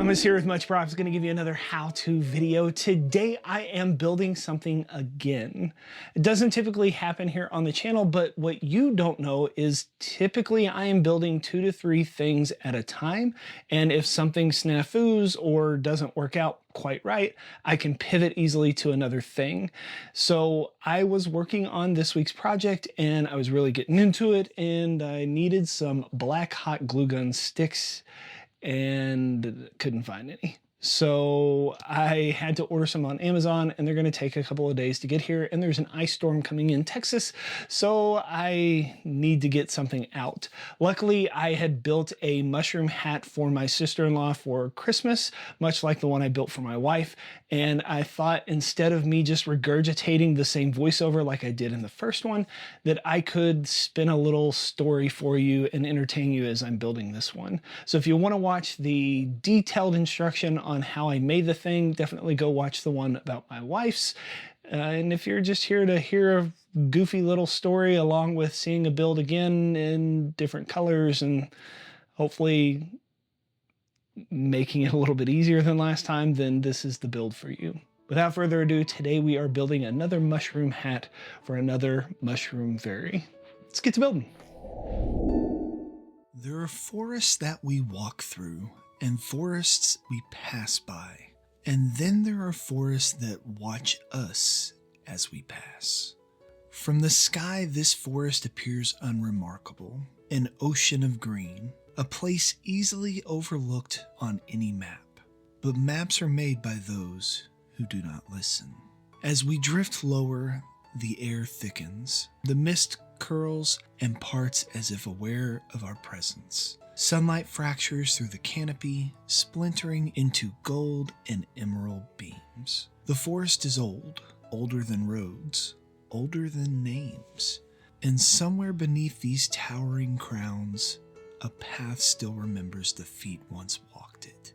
Thomas here with Much Props, going to give you another how-to video. Today I am building something again. It doesn't typically happen here on the channel, but what you don't know is typically I am building 2 to 3 things at a time, and if something snafus or doesn't work out quite right, I can pivot easily to another thing. So I was working on this week's project and I was really getting into it, and I needed some black hot glue gun sticks and couldn't find any. So I had to order some on Amazon, and they're going to take a couple of days to get here, and there's an ice storm coming in Texas, so I need to get something out. Luckily, I had built a mushroom hat for my sister-in-law for Christmas, much like the one I built for my wife, and I thought instead of me just regurgitating the same voiceover like I did in the first one, that I could spin a little story for you and entertain you as I'm building this one. So if you want to watch the detailed instruction on how I made the thing, definitely go watch the one about my wife's. And if you're just here to hear a goofy little story along with seeing a build again in different colors and hopefully making it a little bit easier than last time, then this is the build for you. Without further ado, today we are building another mushroom hat for another mushroom fairy. Let's get to building. There are forests that we walk through and forests we pass by. And then there are forests that watch us as we pass. From the sky, this forest appears unremarkable, an ocean of green, a place easily overlooked on any map. But maps are made by those who do not listen. As we drift lower, the air thickens, the mist curls and parts as if aware of our presence. Sunlight fractures through the canopy, splintering into gold and emerald beams. The forest is old, older than roads, older than names. And somewhere beneath these towering crowns, a path still remembers the feet once walked it.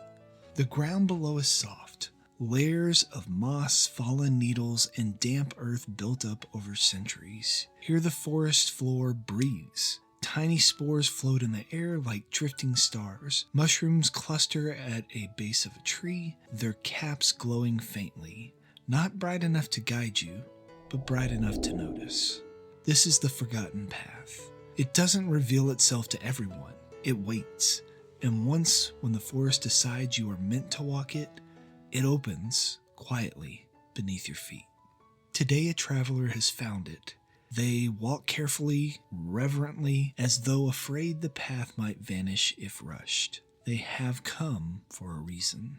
The ground below is soft, layers of moss, fallen needles, and damp earth built up over centuries. Here the forest floor breathes. Tiny spores float in the air like drifting stars. Mushrooms cluster at a base of a tree, their caps glowing faintly. Not bright enough to guide you, but bright enough to notice. This is the forgotten path. It doesn't reveal itself to everyone. It waits. And once, when the forest decides you are meant to walk it, it opens quietly beneath your feet. Today a traveler has found it. They walk carefully, reverently, as though afraid the path might vanish if rushed. They have come for a reason.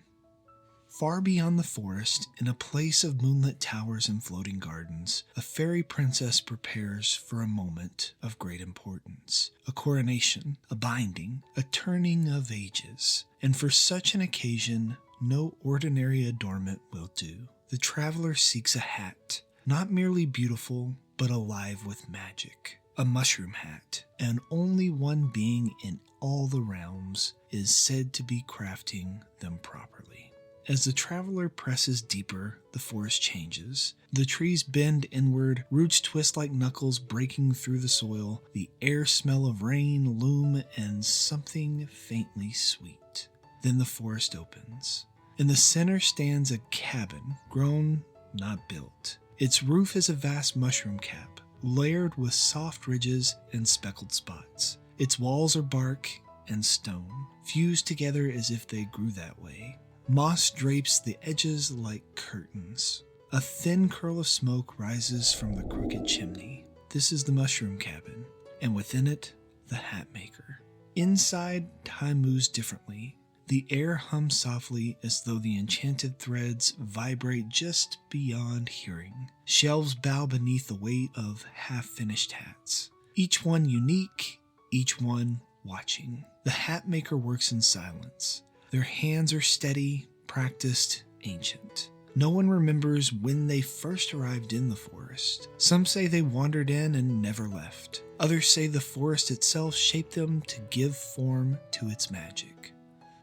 Far beyond the forest, in a place of moonlit towers and floating gardens, a fairy princess prepares for a moment of great importance. A coronation, a binding, a turning of ages. And for such an occasion, no ordinary adornment will do. The traveler seeks a hat, not merely beautiful, but alive with magic. A mushroom hat, and only one being in all the realms is said to be crafting them properly. As the traveler presses deeper, the forest changes. The trees bend inward, roots twist like knuckles breaking through the soil. The air smell of rain loom and something faintly sweet. Then the forest opens. In the center stands a cabin, grown, not built. Its roof is a vast mushroom cap, layered with soft ridges and speckled spots. Its walls are bark and stone, fused together as if they grew that way. Moss drapes the edges like curtains. A thin curl of smoke rises from the crooked chimney. This is the mushroom cabin, and within it, the hat maker. Inside, time moves differently. The air hums softly as though the enchanted threads vibrate just beyond hearing. Shelves bow beneath the weight of half-finished hats. Each one unique, each one watching. The hat maker works in silence. Their hands are steady, practiced, ancient. No one remembers when they first arrived in the forest. Some say they wandered in and never left. Others say the forest itself shaped them to give form to its magic.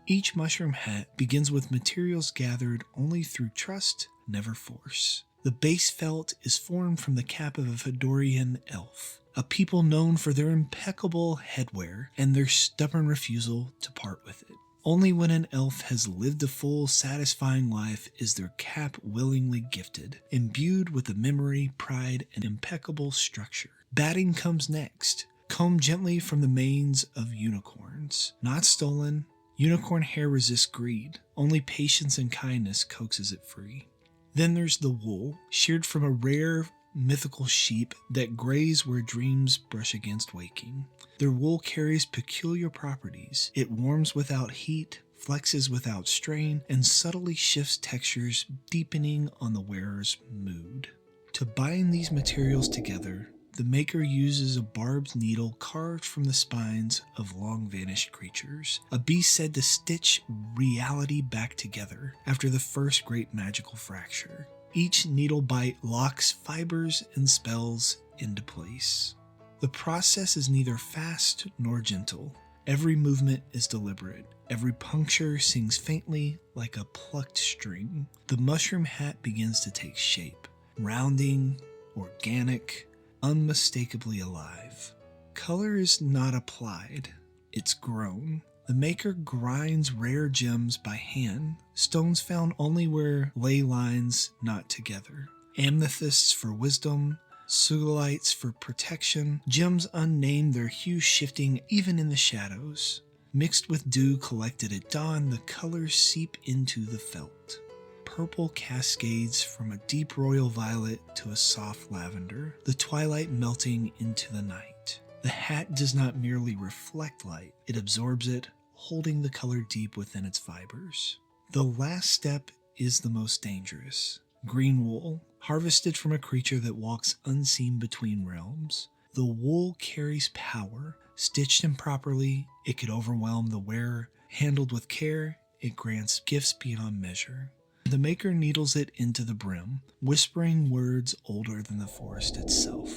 Each mushroom hat begins with materials gathered only through trust, never force. The base felt is formed from the cap of a Fedorian elf, a people known for their impeccable headwear and their stubborn refusal to part with it. Only when an elf has lived a full, satisfying life is their cap willingly gifted, imbued with the memory, pride, and impeccable structure. Batting comes next, combed gently from the manes of unicorns. Not stolen, unicorn hair resists greed. Only patience and kindness coaxes it free. Then there's the wool, sheared from a rare, mythical sheep that graze where dreams brush against waking. Their wool carries peculiar properties. It warms without heat, flexes without strain, and subtly shifts textures, deepening on the wearer's mood. To bind these materials together, the maker uses a barbed needle carved from the spines of long-vanished creatures, a beast said to stitch reality back together after the first great magical fracture. Each needle bite locks fibers and spells into place. The process is neither fast nor gentle. Every movement is deliberate. Every puncture sings faintly like a plucked string. The mushroom hat begins to take shape, rounding, organic, unmistakably alive. Color is not applied, it's grown. The maker grinds rare gems by hand, stones found only where ley lines knot together. Amethysts for wisdom, sugilites for protection, gems unnamed, their hue shifting even in the shadows. Mixed with dew collected at dawn, the colors seep into the felt. Purple cascades from a deep royal violet to a soft lavender, the twilight melting into the night. The hat does not merely reflect light, it absorbs it, holding the color deep within its fibers. The last step is the most dangerous. Green wool, harvested from a creature that walks unseen between realms. The wool carries power. Stitched improperly, it could overwhelm the wearer. Handled with care, it grants gifts beyond measure. The maker needles it into the brim, whispering words older than the forest itself.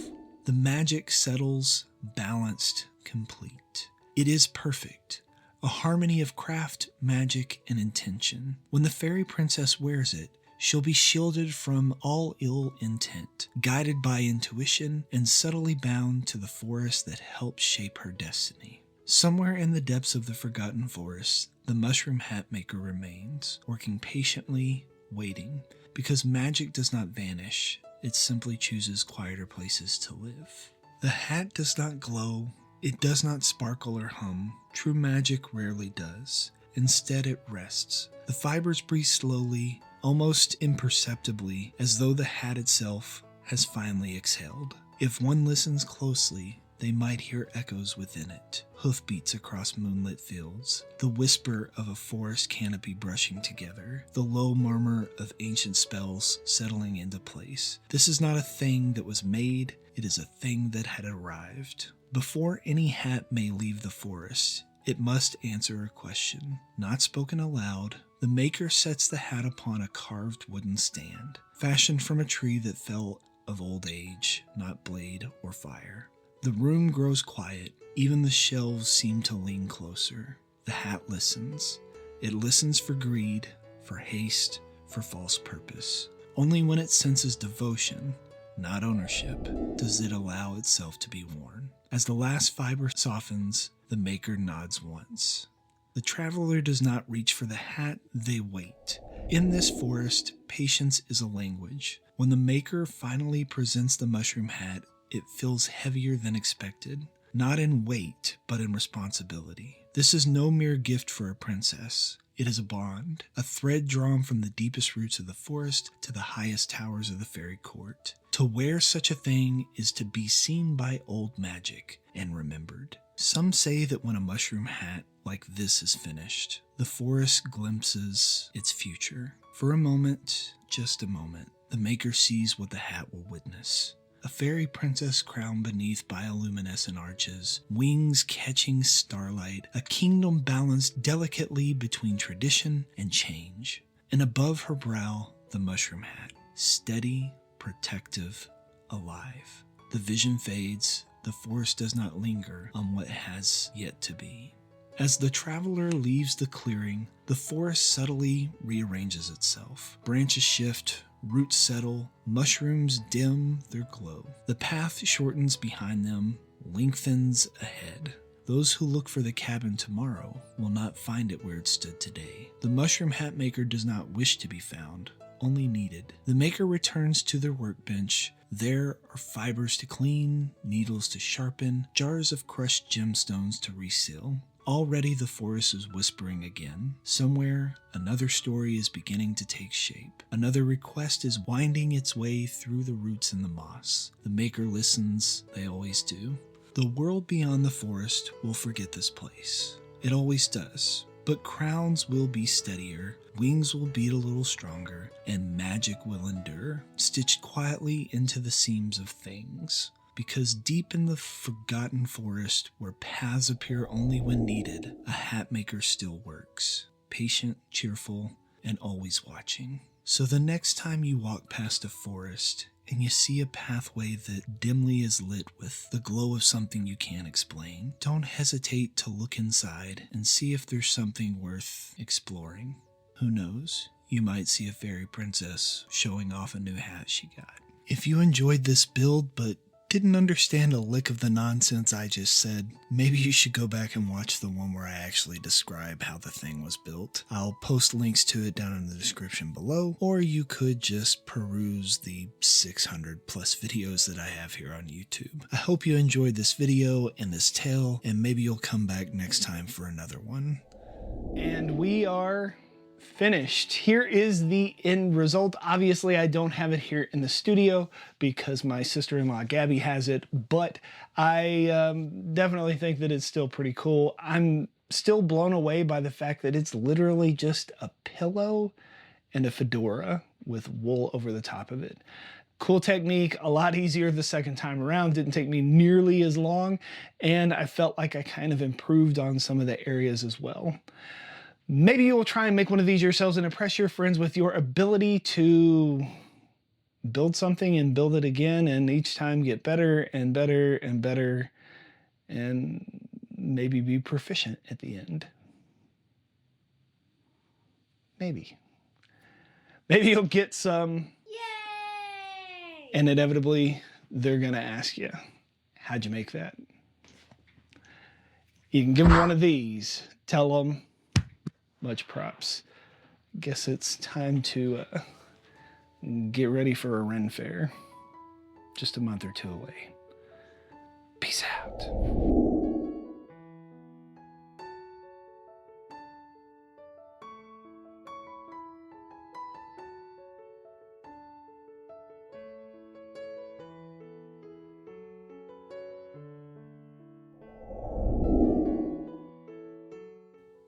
The magic settles, balanced, complete. It is perfect, a harmony of craft, magic, and intention. When the fairy princess wears it, she'll be shielded from all ill intent, guided by intuition, and subtly bound to the forest that helped shape her destiny. Somewhere in the depths of the forgotten forest, the mushroom hat maker remains, working patiently, waiting, because magic does not vanish, it simply chooses quieter places to live. The hat does not glow, it does not sparkle or hum, true magic rarely does. Instead it rests. The fibers breathe slowly, almost imperceptibly, as though the hat itself has finally exhaled. If one listens closely, they might hear echoes within it, hoofbeats across moonlit fields, the whisper of a forest canopy brushing together, the low murmur of ancient spells settling into place. This is not a thing that was made, it is a thing that had arrived. Before any hat may leave the forest, it must answer a question, not spoken aloud. The maker sets the hat upon a carved wooden stand, fashioned from a tree that fell of old age, not blade or fire. The room grows quiet, even the shelves seem to lean closer. The hat listens. It listens for greed, for haste, for false purpose. Only when it senses devotion, not ownership, does it allow itself to be worn. As the last fiber softens, the maker nods once. The traveler does not reach for the hat, they wait. In this forest, patience is a language. When the maker finally presents the mushroom hat, it feels heavier than expected, not in weight, but in responsibility. This is no mere gift for a princess. It is a bond, a thread drawn from the deepest roots of the forest to the highest towers of the fairy court. To wear such a thing is to be seen by old magic and remembered. Some say that when a mushroom hat like this is finished, the forest glimpses its future. For a moment, just a moment, the maker sees what the hat will witness. A fairy princess crowned beneath bioluminescent arches, wings catching starlight, a kingdom balanced delicately between tradition and change. And above her brow, the mushroom hat, steady, protective, alive. The vision fades, the forest does not linger on what has yet to be. As the traveler leaves the clearing, the forest subtly rearranges itself. Branches shift, roots settle, mushrooms dim their glow. The path shortens behind them, lengthens ahead. Those who look for the cabin tomorrow will not find it where it stood today. The mushroom hat maker does not wish to be found, only needed. The maker returns to their workbench. There are fibers to clean, needles to sharpen, jars of crushed gemstones to reseal. Already the forest is whispering again. Somewhere, another story is beginning to take shape. Another request is winding its way through the roots in the moss. The maker listens, they always do. The world beyond the forest will forget this place. It always does. But crowns will be steadier, wings will beat a little stronger, and magic will endure, stitched quietly into the seams of things. Because deep in the forgotten forest, where paths appear only when needed, a hat maker still works. Patient, cheerful, and always watching. So the next time you walk past a forest, and you see a pathway that dimly is lit with the glow of something you can't explain, don't hesitate to look inside and see if there's something worth exploring. Who knows? You might see a fairy princess showing off a new hat she got. If you enjoyed this build but didn't understand a lick of the nonsense I just said, maybe you should go back and watch the one where I actually describe how the thing was built. I'll post links to it down in the description below, or you could just peruse the 600 plus videos that I have here on YouTube. I hope you enjoyed this video and this tale, and maybe you'll come back next time for another one. And we are finished. Here is the end result. Obviously, I don't have it here in the studio because my sister-in-law Gabby has it, but I definitely think that it's still pretty cool. I'm still blown away by the fact that it's literally just a pillow and a fedora with wool over the top of it. Cool technique, a lot easier the second time around, didn't take me nearly as long, and I felt like I kind of improved on some of the areas as well. Maybe you will try and make one of these yourselves and impress your friends with your ability to build something and build it again, and each time get better and better and better, and maybe be proficient at the end. Maybe. Maybe you'll get some. Yay! And inevitably, they're gonna ask you, how'd you make that? You can give them one of these, tell them, much props. Guess it's time to get ready for a Ren Fair. Just a month or two away. Peace out.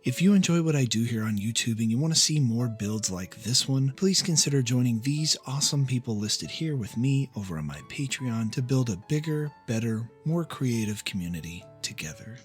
If you enjoy what I do here on YouTube and you want to see more builds like this one, please consider joining these awesome people listed here with me over on my Patreon to build a bigger, better, more creative community together.